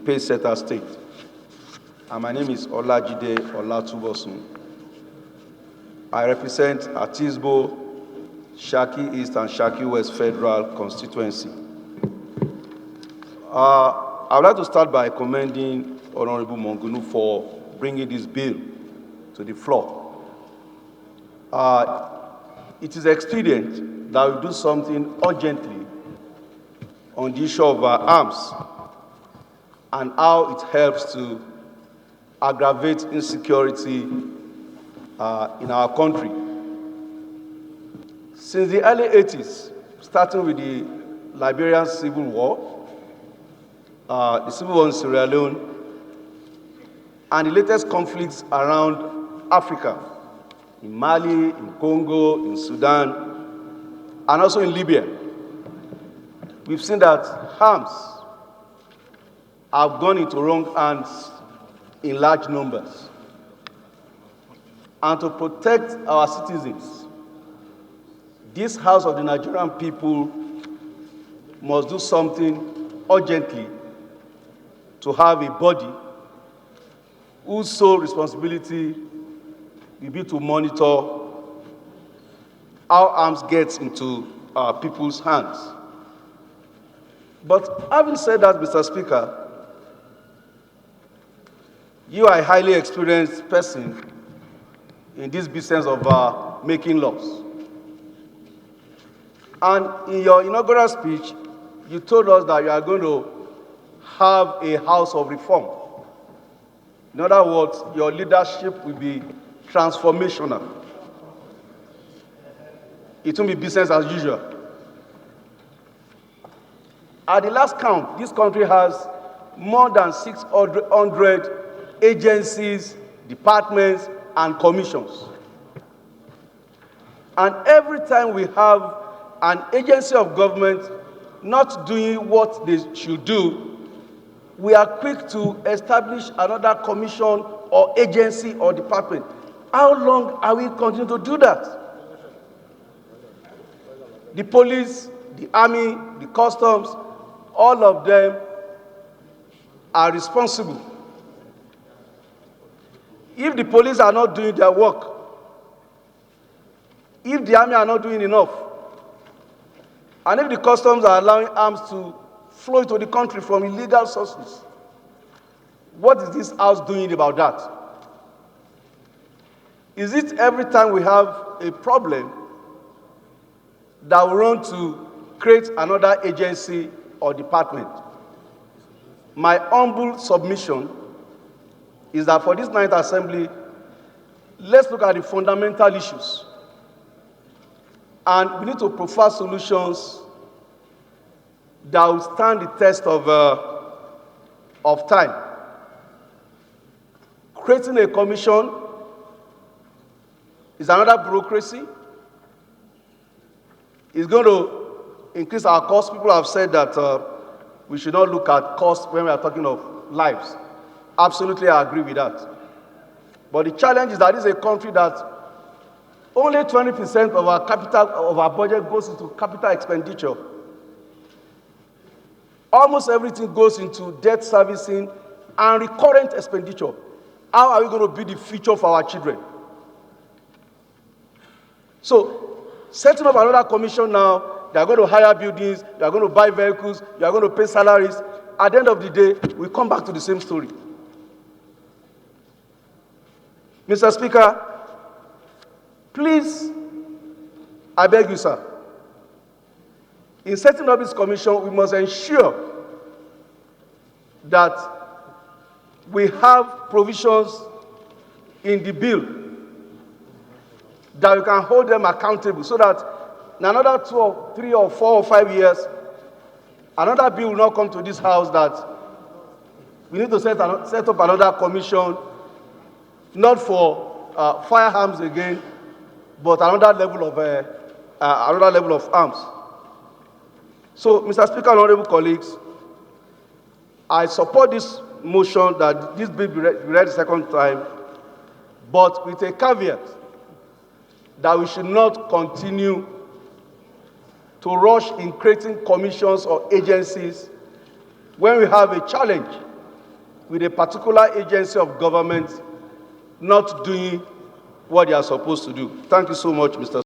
pacesetter state. And my name is Olajide Olatunbosun. I represent Atisbo, Shaki East and Shaki West Federal Constituency. I would like to start by commending Honorable Mongunu for bringing this bill to the floor. It is expedient that we do something urgently on the issue of arms and how it helps to aggravate insecurity in our country. Since the early 80s, starting with the Liberian Civil War, the Civil War in Sierra Leone, and the latest conflicts around Africa, in Mali, in Congo, in Sudan, and also in Libya, we've seen that arms have gone into wrong hands in large numbers. And to protect our citizens, this House of the Nigerian people must do something urgently to have a body whose sole responsibility will be to monitor how arms get into people's hands. But having said that, Mr. Speaker, you are a highly experienced person in this business of making laws. And in your inaugural speech, you told us that you are going to have a house of reform. In other words, your leadership will be transformational. It won't be business as usual. At the last count, this country has more than 600 agencies, departments, and commissions. And every time we have an agency of government not doing what they should do, we are quick to establish another commission or agency or department. How long are we continuing to do that? The police, the army, the customs, all of them are responsible. If the police are not doing their work, if the army are not doing enough, and if the customs are allowing arms to flow into the country from illegal sources, what is this house doing about that? Is it every time we have a problem that we want to create another agency or department? My humble submission is that for this ninth assembly, let's look at the fundamental issues. And we need to provide solutions that will stand the test of time. Creating a commission is another bureaucracy. It's going to increase our costs. People have said that we should not look at costs when we are talking of lives. Absolutely, I agree with that. But the challenge is that this is a country that only 20% of our capital, of our budget goes into capital expenditure. Almost everything goes into debt servicing and recurrent expenditure. How are we going to build the future for our children? So, setting up another commission now, they are going to hire buildings, they are going to buy vehicles, they are going to pay salaries. At the end of the day, we come back to the same story. Mr. Speaker, please, I beg you, sir, in setting up this commission, we must ensure that we have provisions in the bill that we can hold them accountable so that in another 2 or 3 or 4 or 5 years, another bill will not come to this house that we need to set up another commission, not for firearms again, but another level of arms. So, Mr. Speaker, honorable colleagues, I support this motion that this bill be read the second time, but with a caveat that we should not continue to rush in creating commissions or agencies when we have a challenge with a particular agency of government not doing what they are supposed to do. Thank you so much, Mr.